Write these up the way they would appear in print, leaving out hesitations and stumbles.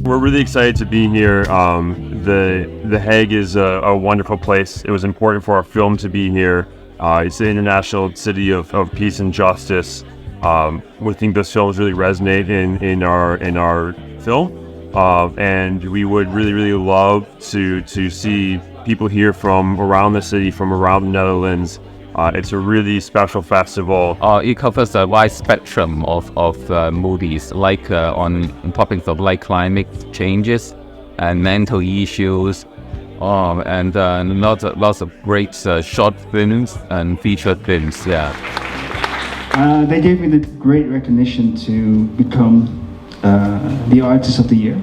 We're really excited to be here. The Hague is a wonderful place. It was important for our film to be here. It's the international city of peace and justice. We think those films really resonate in our film, and we would really love to see people here from around the city, from around the Netherlands. It's a really special festival. It covers a wide spectrum of movies, like on topics of like climate changes and mental issues, and lots of great short films and feature films. Yeah. They gave me the great recognition to become the Artist of the Year,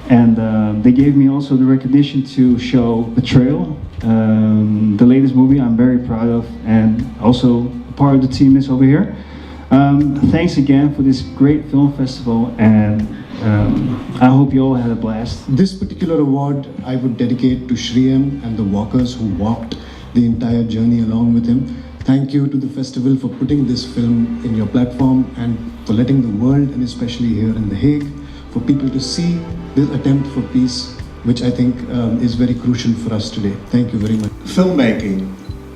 and they gave me also the recognition to show Betrayal, the latest movie I'm very proud of, and also part of the team is over here. Thanks again for this great film festival, and I hope you all had a blast. This particular award I would dedicate to Shriyam and the walkers who walked the entire journey along with him. Thank you to the festival for putting this film in your platform and for letting the world, and especially here in The Hague, for people to see this attempt for peace, which I think is very crucial for us today. Thank you very much. Filmmaking,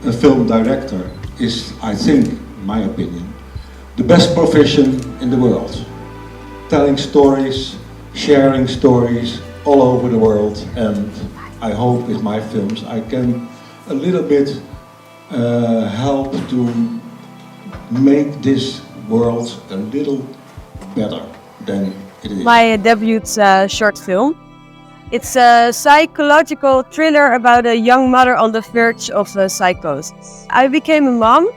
a film director, is, I think, in my opinion, the best profession in the world. Telling stories, sharing stories all over the world, and I hope with my films I can a little bit help to make this world a little better than it is. My debut short film. It's a psychological thriller about a young mother on the verge of psychosis. I became a mom,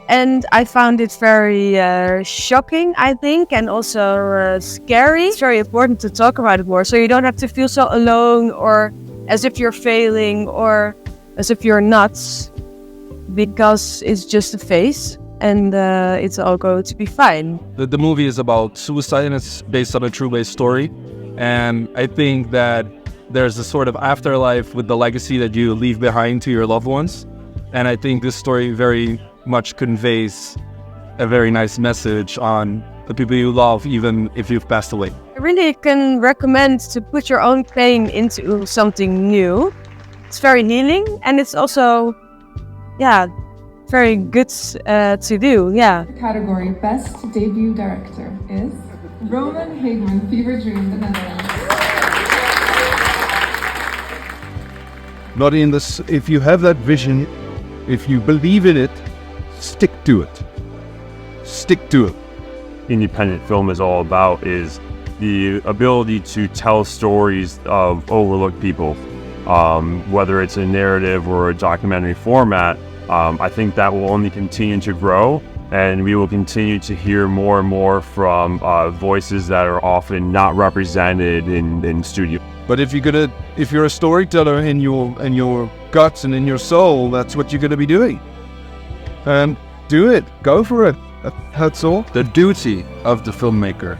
and I found it very shocking, I think, and also scary. It's very important to talk about it more, so you don't have to feel so alone or as if you're failing or as if you're nuts, because it's just a phase and it's all going to be fine. The movie is about suicide, and it's based on a true-based story. And I think that there's a sort of afterlife with the legacy that you leave behind to your loved ones. And I think this story very much conveys a very nice message on the people you love, even if you've passed away. I really can recommend to put your own pain into something new. It's very healing, and it's also, very good to do, The category Best Debut Director is Roman Hageman, Fever Dream, the Netherlands. Not in this. If you have that vision, if you believe in it, stick to it. Stick to it. Independent film is all about is the ability to tell stories of overlooked people, whether it's a narrative or a documentary format. I think that will only continue to grow, and we will continue to hear more and more from voices that are often not represented in studio. But if you're a storyteller in your guts and in your soul, that's what you're gonna be doing. Do it. Go for it. That's all. The duty of the filmmaker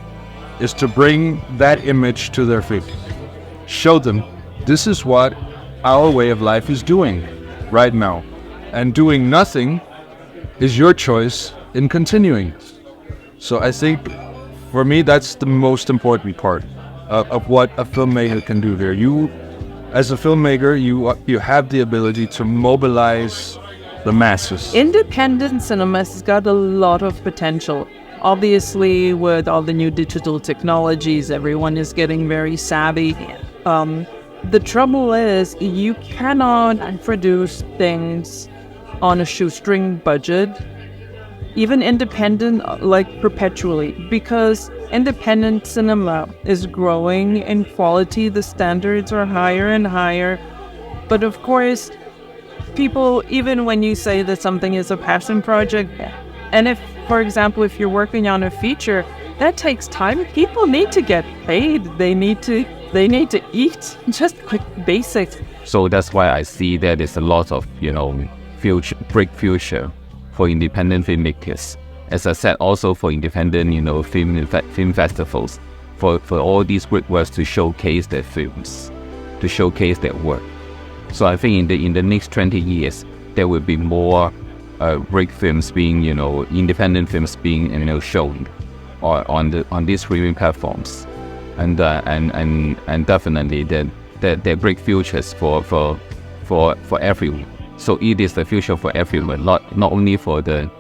is to bring that image to their film. Show them this is what our way of life is doing right now. And doing nothing is your choice in continuing. So I think for me that's the most important part of what a filmmaker can do here. You, as a filmmaker, you have the ability to mobilize the masses. Independent cinema has got a lot of potential. Obviously, with all the new digital technologies, everyone is getting very savvy. The trouble is you cannot produce things on a shoestring budget, even independent, like perpetually, because independent cinema is growing in quality. The standards are higher and higher. But of course, people, even when you say that something is a passion project, and if, for example, if you're working on a feature, that takes time. People need to get paid. They need to eat, just quick basics. So that's why I see that there's a lot of, bright future for independent filmmakers. As I said, also for independent, film festivals, for all these great works to showcase their films, to showcase their work. So I think in the next 20 years, there will be more great films being, independent films being, shown on these streaming platforms. and definitely they're great futures for everyone. So it is the future for everyone, not only for the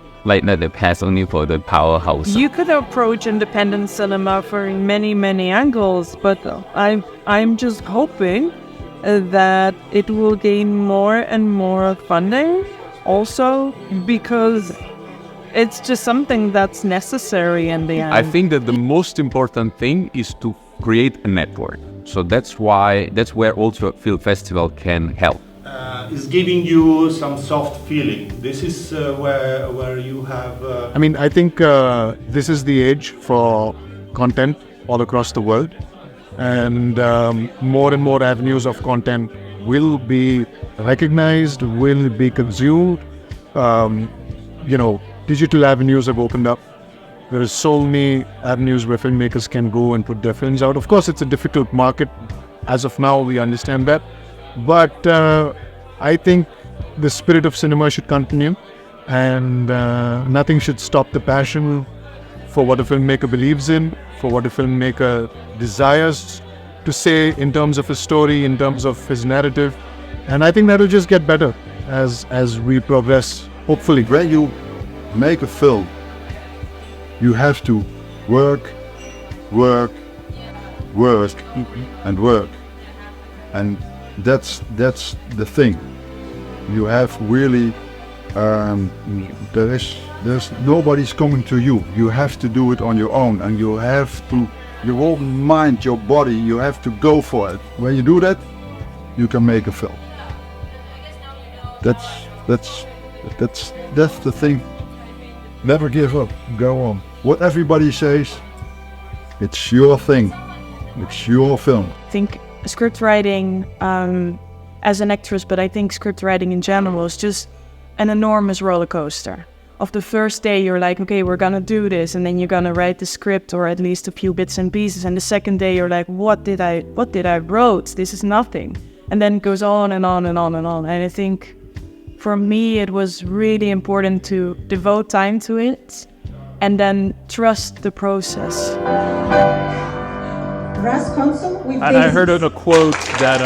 past, only for the powerhouse. You could approach independent cinema from many angles, but I'm just hoping that it will gain more and more funding also, because it's just something that's necessary in the end. I think that the most important thing is to create a network. So that's where also Film Festival can help. Is giving you some soft feeling. This is where you have. I mean, I think this is the age for content all across the world, and more and more avenues of content will be recognized, will be consumed. Digital avenues have opened up. There are so many avenues where filmmakers can go and put their films out. Of course, it's a difficult market. As of now, we understand that. But I think the spirit of cinema should continue, and nothing should stop the passion for what a filmmaker believes in, for what a filmmaker desires to say in terms of his story, in terms of his narrative. And I think that will just get better as we progress, hopefully. When you make a film, you have to work, and work. And that's the thing. You have really, there's nobody's coming to you. You have to do it on your own, and you have to, your whole mind, your body, you have to go for it. When you do that, you can make a film. That's the thing. Never give up. Go on. What everybody says, it's your thing. It's your film. I think script writing, as an actress, but I think script writing in general is just an enormous roller coaster. Of the first day, you're like, okay, we're gonna do this, and then you're gonna write the script, or at least a few bits and pieces. And the second day, you're like, what did I wrote? This is nothing. And then it goes on and on and on and on. And I think for me, it was really important to devote time to it and then trust the process. I heard a quote that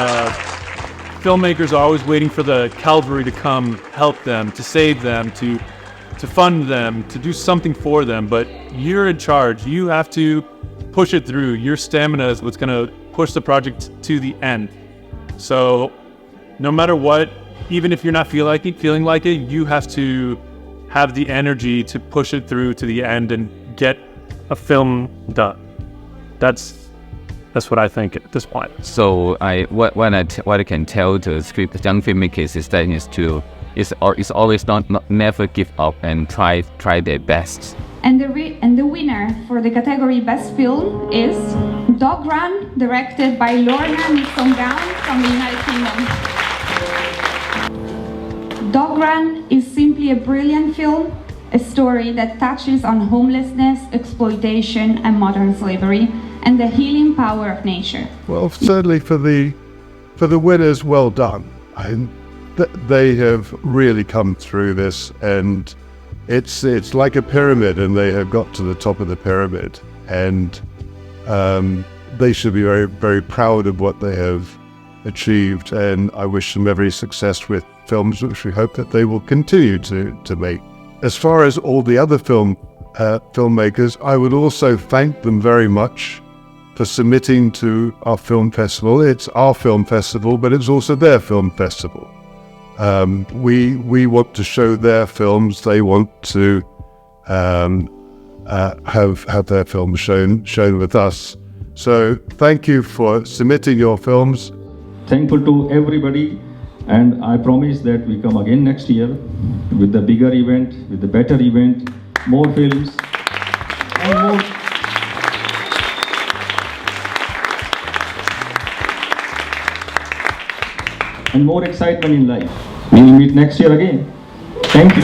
filmmakers are always waiting for the cavalry to come help them, to save them, to fund them, to do something for them. But you're in charge. You have to push it through. Your stamina is what's going to push the project to the end. So no matter what, even if you're not feeling like it, you have to have the energy to push it through to the end and get a film done. That's what I think at this point. So what I can tell the young filmmakers is that is always never give up and try their best. And the winner for the category Best Film is Dog Run, directed by Lorna Nixon-Gown from the United Kingdom. Dog Run is simply a brilliant film, a story that touches on homelessness, exploitation, and modern slavery, and the healing power of nature. Well, certainly for the winners, well done. They have really come through this, and it's like a pyramid, and they have got to the top of the pyramid, and they should be very, very proud of what they have achieved, and I wish them every success with films, which we hope that they will continue to make. As far as all the other filmmakers, I would also thank them very much for submitting to our film festival. It's our film festival, but it's also their film festival. We want to show their films. They want to have their films shown with us. So thank you for submitting your films. Thankful to everybody, and I promise that we come again next year with the bigger event, with the better event, more films, and more excitement in life. We will meet next year again. Thank you.